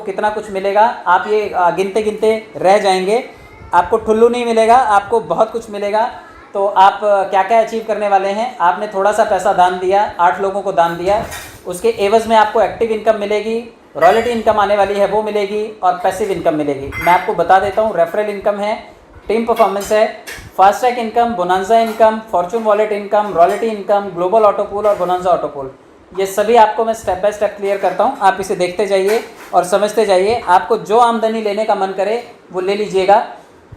कितना कुछ मिलेगा, आप ये गिनते गिनते रह जाएंगे। आपको ठुल्लू नहीं मिलेगा, आपको बहुत कुछ मिलेगा। तो आप क्या क्या अचीव करने वाले हैं, आपने थोड़ा सा पैसा दान दिया, 8 लोगों को दान दिया, उसके एवज़ में आपको एक्टिव इनकम मिलेगी, रॉयल्टी इनकम आने वाली है वो मिलेगी, और पैसिव इनकम मिलेगी। मैं आपको बता देता हूँ, रेफरल इनकम है, टीम परफॉर्मेंस है, fast track income, bonanza income, Fortune wallet income, royalty income, global auto pool और बोनांजा ऑटो पूल। ये सभी आपको मैं स्टेप बाय स्टेप क्लियर करता हूँ। आप इसे देखते जाइए और समझते जाइए। आपको जो आमदनी लेने का मन करे वो ले लीजिएगा।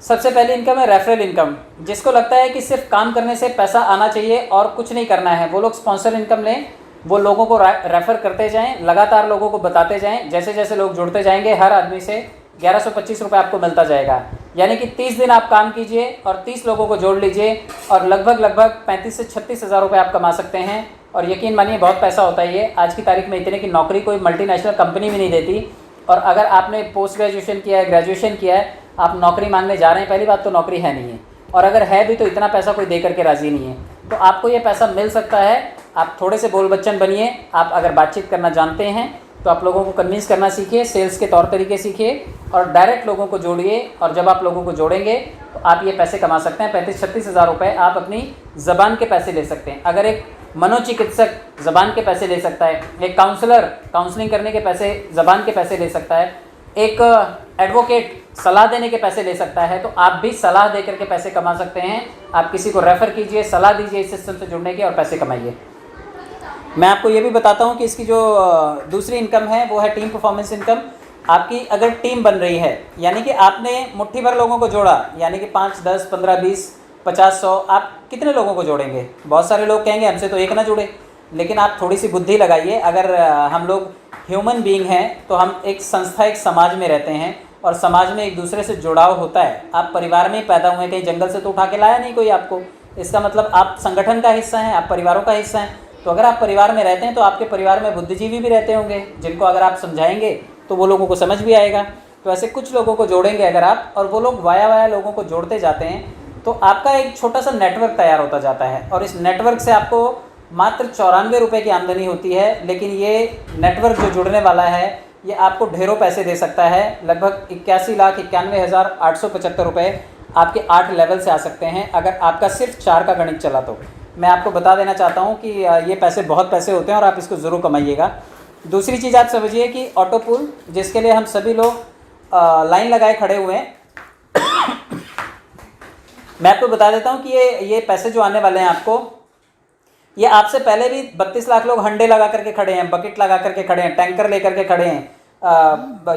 सबसे पहली इनकम है रेफरल इनकम। जिसको लगता है कि सिर्फ काम करने से पैसा आना चाहिए और कुछ नहीं करना है, वो लोग स्पॉन्सर इनकम लें। वो लोगों को रेफ़र करते जाएं, लगातार लोगों को बताते जाएं। जैसे जैसे लोग जुड़ते जाएंगे, हर आदमी से 1125 रुपये आपको मिलता जाएगा। यानी कि 30 दिन आप काम कीजिए और 30 लोगों को जोड़ लीजिए और लगभग 35 से 36 हज़ार रुपये आप कमा सकते हैं। और यकीन मानिए बहुत पैसा होता है ये आज की तारीख में। इतने की नौकरी कोई मल्टीनेशनल कंपनी भी नहीं देती। और अगर आपने पोस्ट ग्रेजुएशन किया है, ग्रेजुएशन किया है, आप नौकरी मांगने जा रहे हैं, पहली बात तो नौकरी है नहीं है, और अगर है भी तो इतना पैसा कोई दे करके राज़ी नहीं है। तो आपको ये पैसा मिल सकता है। आप थोड़े से बोल बच्चन बनिए। आप अगर बातचीत करना जानते हैं तो आप लोगों को कन्विंस करना सीखिए, सेल्स के तौर तरीके सीखिए और डायरेक्ट लोगों को जोड़िए। और जब आप लोगों को जोड़ेंगे तो आप ये पैसे कमा सकते हैं। 35-36 हज़ार रुपये आप अपनी ज़बान के पैसे ले सकते हैं। अगर एक मनोचिकित्सक ज़बान के पैसे ले सकता है, एक काउंसलर काउंसलिंग करने के पैसे, ज़बान के पैसे ले सकता है, एक एडवोकेट सलाह देने के पैसे ले सकता है, तो आप भी सलाह दे करके पैसे कमा सकते हैं। आप किसी को रेफ़र कीजिए, सलाह दीजिए इस सिस्टम से जुड़ने की और पैसे कमाइए। मैं आपको ये भी बताता हूँ कि इसकी जो दूसरी इनकम है वो है टीम परफॉर्मेंस इनकम। आपकी अगर टीम बन रही है, यानी कि आपने मुट्ठी भर लोगों को जोड़ा, यानी कि 5, 10, 15, 20, 50, 100, आप कितने लोगों को जोड़ेंगे? बहुत सारे लोग कहेंगे हमसे तो एक ना जुड़े, लेकिन आप थोड़ी सी बुद्धि लगाइए। अगर हम लोग ह्यूमन बीइंग हैं तो हम एक संस्था, एक समाज में रहते हैं और समाज में एक दूसरे से जुड़ाव होता है। आप परिवार में ही पैदा हुए, कहीं जंगल से तो उठा के लाया नहीं कोई आपको। इसका मतलब आप संगठन का हिस्सा हैं, आप परिवारों का हिस्सा हैं। तो अगर आप परिवार में रहते हैं तो आपके परिवार में बुद्धिजीवी भी रहते होंगे, जिनको अगर आप समझाएंगे तो वो लोगों को समझ भी आएगा। तो ऐसे कुछ लोगों को जोड़ेंगे अगर आप, और वो लोग वाया लोगों को जोड़ते जाते हैं, तो आपका एक छोटा सा नेटवर्क तैयार होता जाता है। और इस नेटवर्क से आपको मात्र 94 रुपये की आमदनी होती है। लेकिन ये नेटवर्क जो जुड़ने वाला है ये आपको ढेरों पैसे दे सकता है। लगभग 81,91,875 रुपये आपके 8 लेवल से आ सकते हैं अगर आपका सिर्फ 4 का गणित चला तो। मैं आपको बता देना चाहता हूँ कि ये पैसे बहुत पैसे होते हैं और आप इसको ज़रूर कमाइएगा। दूसरी चीज़ आप समझिए कि ऑटो पूल, जिसके लिए हम सभी लोग लाइन लगाए खड़े हुए हैं। मैं आपको बता देता हूँ कि ये पैसे जो आने वाले हैं आपको, ये आपसे पहले भी 32 लाख लोग हंडे लगा करके खड़े हैं, बकेट लगा करके खड़े हैं, टैंकर लेकर के खड़े हैं,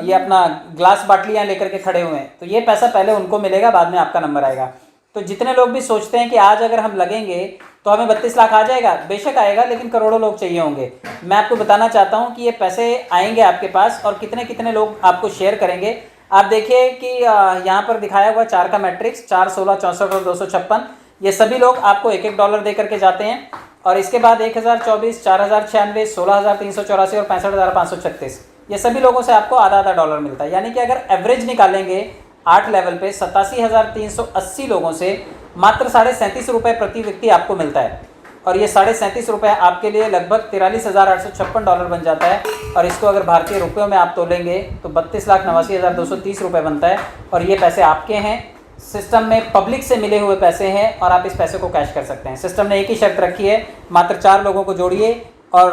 ये अपना ग्लास बाटलियाँ लेकर के खड़े हुए हैं। तो ये पैसा पहले उनको मिलेगा, बाद में आपका नंबर आएगा। तो जितने लोग भी सोचते हैं कि आज अगर हम लगेंगे तो हमें 32 लाख आ जाएगा, बेशक आएगा, लेकिन करोड़ों लोग चाहिए होंगे। मैं आपको बताना चाहता हूँ कि ये पैसे आएंगे आपके पास और कितने कितने लोग आपको शेयर करेंगे। आप देखिए कि यहाँ पर दिखाया हुआ 4 का मैट्रिक्स, 4, 16, 64 और 256, ये सभी लोग आपको $1 दे करके जाते हैं। और इसके बाद 1024, 4096, 16384 और 65,536, ये सभी लोगों से आपको आधा डॉलर मिलता है। यानी कि अगर एवरेज निकालेंगे 8 लेवल पे 87,380 लोगों से मात्र 37.5 रुपये प्रति व्यक्ति आपको मिलता है। और ये 37.5 रुपये आपके लिए लगभग $43,856 बन जाता है। और इसको अगर भारतीय रुपयों में आप तोलेंगे तो 32,89,230 रुपये बनता है। और ये पैसे आपके हैं, सिस्टम में पब्लिक से मिले हुए पैसे हैं और आप इस पैसे को कैश कर सकते हैं। सिस्टम ने एक ही शर्त रखी है, मात्र 4 लोगों को जोड़िए और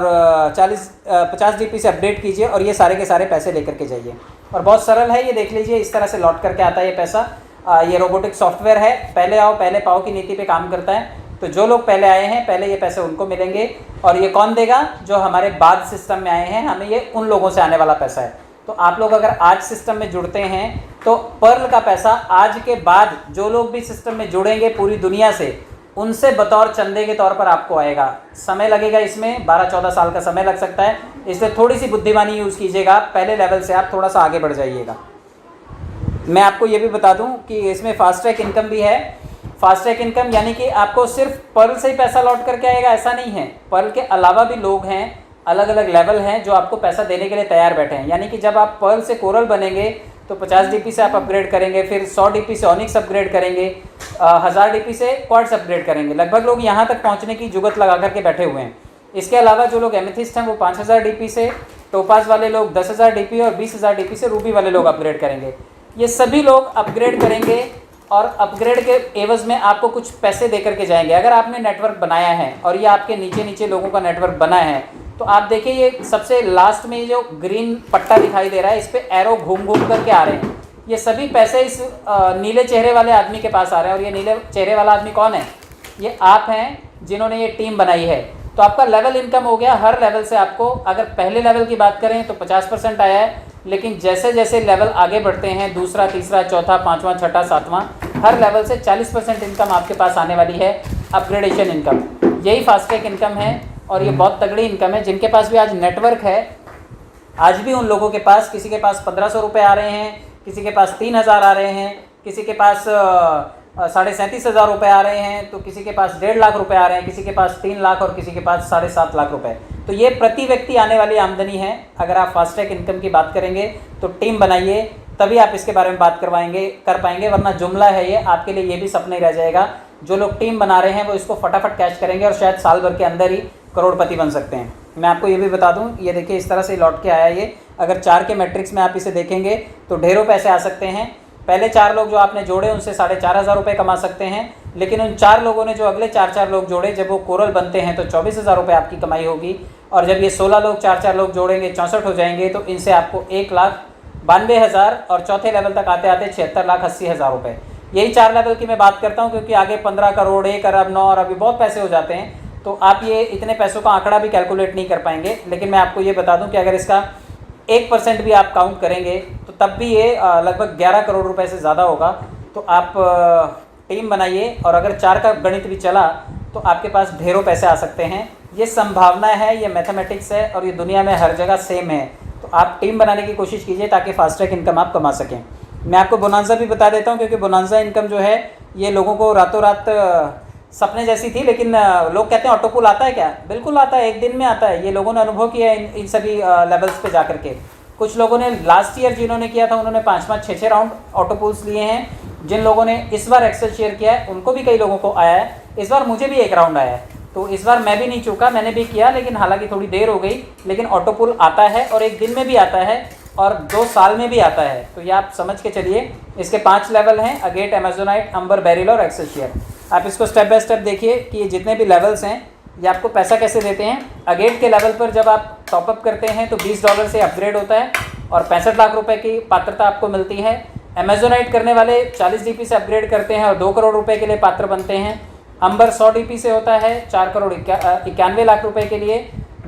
50 DP से अपडेट कीजिए और ये सारे के सारे पैसे लेकर के जाइए। और बहुत सरल है, ये देख लीजिए, इस तरह से लौट करके आता है ये पैसा। ये रोबोटिक सॉफ्टवेयर है, पहले आओ पहले पाओ की नीति पे काम करता है। तो जो लोग पहले आए हैं पहले ये पैसे उनको मिलेंगे। और ये कौन देगा? जो हमारे बाद सिस्टम में आए हैं, हमें ये उन लोगों से आने वाला पैसा है। तो आप लोग अगर आज सिस्टम में जुड़ते हैं तो पर्ल का पैसा आज के बाद जो लोग भी सिस्टम में जुड़ेंगे पूरी दुनिया से, उनसे बतौर चंदे के तौर पर आपको आएगा। समय लगेगा, इसमें 12-14 साल का समय लग सकता है, इसलिए थोड़ी सी बुद्धिमानी यूज़ कीजिएगा। पहले लेवल से आप थोड़ा सा आगे बढ़ जाइएगा। मैं आपको ये भी बता दूं कि इसमें फास्ट ट्रैक इनकम भी है। फास्ट ट्रैक इनकम यानी कि आपको सिर्फ पर्ल से ही पैसा लौट करके आएगा ऐसा नहीं है। पर्ल के अलावा भी लोग हैं, अलग अलग लेवल हैं जो आपको पैसा देने के लिए तैयार बैठे हैं। यानी कि जब आप पर्ल से कोरल बनेंगे तो 50 DP से आप अपग्रेड करेंगे, फिर 100 DP से ऑनिक्स अपग्रेड करेंगे, 1000 DP से क्वार्ट्ज अपग्रेड करेंगे। लगभग लोग यहाँ तक पहुँचने की जुगत लगा करके बैठे हुए हैं। इसके अलावा जो लोग एमेथिस्ट हैं वो 5000 DP से, टोपाज वाले लोग 10,000 डीपी और 20,000 डीपी से रूबी वाले लोग अपग्रेड करेंगे। ये सभी लोग अपग्रेड करेंगे और अपग्रेड के एवज में आपको कुछ पैसे दे करके जाएंगे। अगर आपने नेटवर्क बनाया है और ये आपके नीचे नीचे लोगों का नेटवर्क बना है, तो आप देखिए ये सबसे लास्ट में जो ग्रीन पट्टा दिखाई दे रहा है, इस पर एरो घूम घूम करके आ रहे हैं। ये सभी पैसे इस नीले चेहरे वाले आदमी के पास आ रहे हैं। और ये नीले चेहरे वाला आदमी कौन है? ये आप हैं जिन्होंने ये टीम बनाई है। तो आपका लेवल इनकम हो गया। हर लेवल से आपको, अगर पहले लेवल की बात करें तो 50% आया है, लेकिन जैसे जैसे लेवल आगे बढ़ते हैं, दूसरा, तीसरा, चौथा, पाँचवा, छठा, सातवां, हर लेवल से 40% इनकम आपके पास आने वाली है, अपग्रेडेशन इनकम। यही फास्टट्रैक इनकम है और ये बहुत तगड़ी इनकम है। जिनके पास भी आज नेटवर्क है, आज भी उन लोगों के पास, किसी के पास 1,500 रुपये आ रहे हैं, किसी के पास 3,000 आ रहे हैं, किसी के पास 37,500 रुपये आ रहे हैं, तो किसी के पास 1.5 लाख रुपए आ रहे हैं, किसी के पास 3 लाख और किसी के पास 7.5 लाख रुपए। तो ये प्रति व्यक्ति आने वाली आमदनी है। अगर आप फास्टट्रैक इनकम की बात करेंगे तो टीम बनाइए, तभी आप इसके बारे में बात कर पाएंगे, वरना जुमला है ये, आपके लिए ये भी सपना ही रह जाएगा। जो लोग टीम बना रहे हैं वो इसको फटाफट कैश करेंगे और शायद साल भर के अंदर ही करोड़पति बन सकते हैं। मैं आपको ये भी बता दूं, ये देखिए इस तरह से लौट के आया ये। अगर 4 के मैट्रिक्स में आप इसे देखेंगे तो ढेरों पैसे आ सकते हैं। पहले 4 लोग जो आपने जोड़े उनसे 4,500 रुपये कमा सकते हैं, लेकिन उन 4 लोगों ने जो अगले 4 लोग जोड़े, जब वो कोरल बनते हैं तो 24,000 रुपये आपकी कमाई होगी। और जब ये 16 लोग 4 लोग जोड़ेंगे, 64 हो जाएंगे, तो इनसे आपको 1,92,000 और चौथे लेवल तक आते आते 76,80,000 रुपये। यही 4 लेवल की मैं बात करता हूँ, क्योंकि आगे 15 करोड़, 1 अरब, 9 अरब, अभी बहुत पैसे हो जाते हैं, तो आप ये इतने पैसों का आंकड़ा भी कैलकुलेट नहीं कर पाएंगे। लेकिन मैं आपको ये बता दूं कि अगर इसका 1% भी आप काउंट करेंगे तो तब भी ये लगभग 11 करोड़ रुपए से ज़्यादा होगा। तो आप टीम बनाइए, और अगर 4 का गणित भी चला तो आपके पास ढेरों पैसे आ सकते हैं। ये संभावना है, ये मैथमेटिक्स है, और ये दुनिया में हर जगह सेम है। तो आप टीम बनाने की कोशिश कीजिए ताकि फास्टट्रैक इनकम आप कमा सकें। मैं आपको बोनांजा भी बता देता हूँ, क्योंकि बोनांजा इनकम जो है ये लोगों को रातों रात सपने जैसी थी, लेकिन लोग कहते हैं ऑटो पुल आता है क्या? बिल्कुल आता है, एक दिन में आता है। ये लोगों ने अनुभव किया है इन सभी लेवल्स पे जाकर के। कुछ लोगों ने लास्ट ईयर जिन्होंने किया था उन्होंने 5-5, 6-6 राउंड ऑटो पुल्स लिए हैं। जिन लोगों ने इस बार एक्सेल शेयर किया है उनको भी कई लोगों को आया है। इस बार मुझे भी 1 राउंड आया है, तो इस बार मैं भी नहीं चूका, मैंने भी किया, लेकिन हालांकि थोड़ी देर हो गई। लेकिन ऑटो पुल आता है, और 1 दिन में भी आता है, और 2 साल में भी आता है। तो ये आप समझ के चलिए। इसके 5 लेवल हैं: अगेट, अमेजोनाइट, अंबर, बेरिल और एक्सेल शेयर। आप इसको स्टेप बाय स्टेप देखिए कि ये जितने भी लेवल्स हैं ये आपको पैसा कैसे देते हैं। अगेट के लेवल पर जब आप टॉपअप करते हैं तो $20 से अपग्रेड होता है और 65 लाख रुपए की पात्रता आपको मिलती है। अमेजोनाइट करने वाले 40 DP से अपग्रेड करते हैं और 2 करोड़ रुपए के लिए पात्र बनते हैं। अंबर 100 DP से होता है 4 करोड़ 91 लाख रुपए के लिए।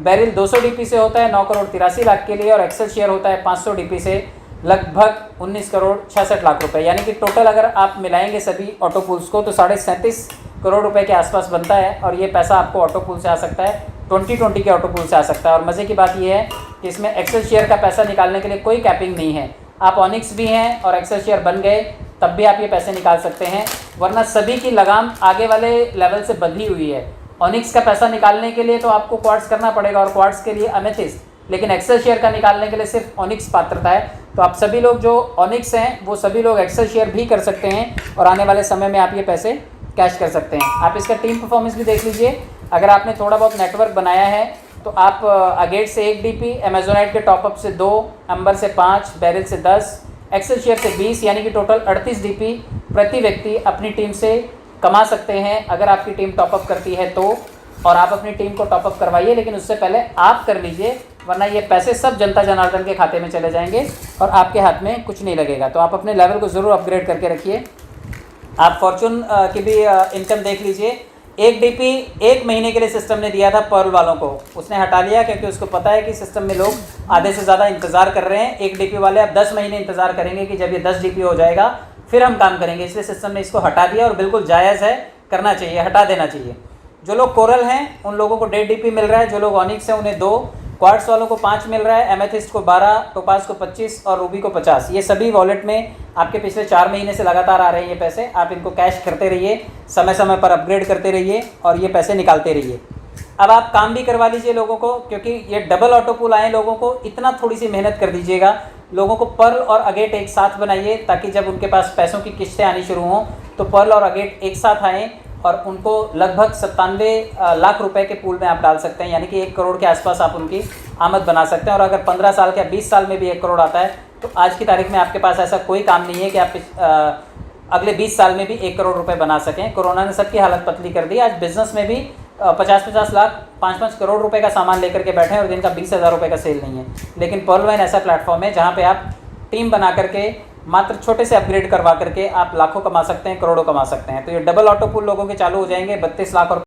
बेरिल 200 DP से होता है 9 करोड़ 83 लाख के लिए। और एक्सेल शेयर होता है 500 DP से लगभग 19 करोड़ 66 लाख रुपए। यानी कि टोटल अगर आप मिलाएंगे सभी ऑटो पूल्स को तो 37.5 करोड़ रुपए के आसपास बनता है। और ये पैसा आपको ऑटो पूल से आ सकता है, 2020 के ऑटो पूल से आ सकता है। और मज़े की बात ये है कि इसमें एक्सेल शेयर का पैसा निकालने के लिए कोई कैपिंग नहीं है। आप ऑनिक्स भी हैं और एक्सेल शेयर बन गए तब भी आप ये पैसे निकाल सकते हैं, वरना सभी की लगाम आगे वाले लेवल से बंधी हुई है। ऑनिक्स का पैसा निकालने के लिए तो आपको क्वार्ट्स करना पड़ेगा और क्वार्ट्स के लिए अमेथिस्ट, लेकिन एक्सेल शेयर का निकालने के लिए सिर्फ ऑनिक्स पात्रता है। तो आप सभी लोग जो ऑनिक्स हैं वो सभी लोग एक्सेल शेयर भी कर सकते हैं और आने वाले समय में आप ये पैसे कैश कर सकते हैं। आप इसका टीम परफॉर्मेंस भी देख लीजिए। अगर आपने थोड़ा बहुत नेटवर्क बनाया है तो आप अगेट से 1 DP, अमेजोनाइट के टॉपअप से 2, अंबर से 5, बेरिल से 10, एक्सेल शेयर से 20, यानी कि टोटल 38 DP प्रति व्यक्ति अपनी टीम से कमा सकते हैं अगर आपकी टीम टॉपअप करती है तो। और आप अपनी टीम को टॉपअप करवाइए, लेकिन उससे पहले आप कर लीजिए, वरना ये पैसे सब जनता जनार्दन के खाते में चले जाएंगे और आपके हाथ में कुछ नहीं लगेगा। तो आप अपने लेवल को ज़रूर अपग्रेड करके रखिए। आप फॉर्चून की भी इनकम देख लीजिए। 1 DP 1 महीने के लिए सिस्टम ने दिया था पर्ल वालों को, उसने हटा लिया क्योंकि उसको पता है कि सिस्टम में लोग आधे से ज़्यादा इंतज़ार कर रहे हैं। 1 DP वाले अब 10 महीने इंतज़ार करेंगे कि जब ये 10 DP हो जाएगा फिर हम काम करेंगे, इसलिए सिस्टम ने इसको हटा दिया। और बिल्कुल जायज़ है, करना चाहिए, हटा देना चाहिए। जो लोग कोरल हैं उन लोगों को 1.5 DP मिल रहा है, जो लोग ऑनिक्स हैं उन्हें 2, क्वार्ट्स वालों को 5 मिल रहा है, एमेथिस्ट को 12, टोपाज को 25 और रूबी को 50। ये सभी वॉलेट में आपके पिछले 4 महीने से लगातार आ रहे हैं ये पैसे। आप इनको कैश करते रहिए, समय समय पर अपग्रेड करते रहिए और ये पैसे निकालते रहिए। अब आप काम भी करवा लीजिए लोगों को, क्योंकि ये डबल ऑटो पुल आए लोगों को, इतना थोड़ी सी मेहनत कर दीजिएगा। लोगों को पर्ल और अगेट एक साथ बनाइए ताकि जब उनके पास पैसों की किस्तें आनी शुरू हों तो पर्ल और अगेट एक साथ आएँ और उनको लगभग 97 लाख रुपए के पूल में आप डाल सकते हैं, यानी कि 1 करोड़ के आसपास आप उनकी आमद बना सकते हैं। और अगर 15 साल या 20 साल में भी 1 करोड़ आता है तो आज की तारीख में आपके पास ऐसा कोई काम नहीं है कि आप अगले 20 साल में भी 1 करोड़ रुपए बना सकें। कोरोना ने सबकी हालत पतली कर दी। आज बिजनेस में भी 50-50 लाख 5-5 करोड़ रुपए का सामान लेकर के बैठे हैं और जिनका 20,000 रुपये का सेल नहीं है। लेकिन पर्ल वाइन ऐसा प्लेटफॉर्म है जहाँ पे आप टीम बना करके मात्र छोटे से अपग्रेड करवा करके आप लाखों कमा सकते हैं, करोड़ों कमा सकते हैं। तो ये डबल ऑटो पूल लोगों के चालू हो जाएंगे। 32 लाख और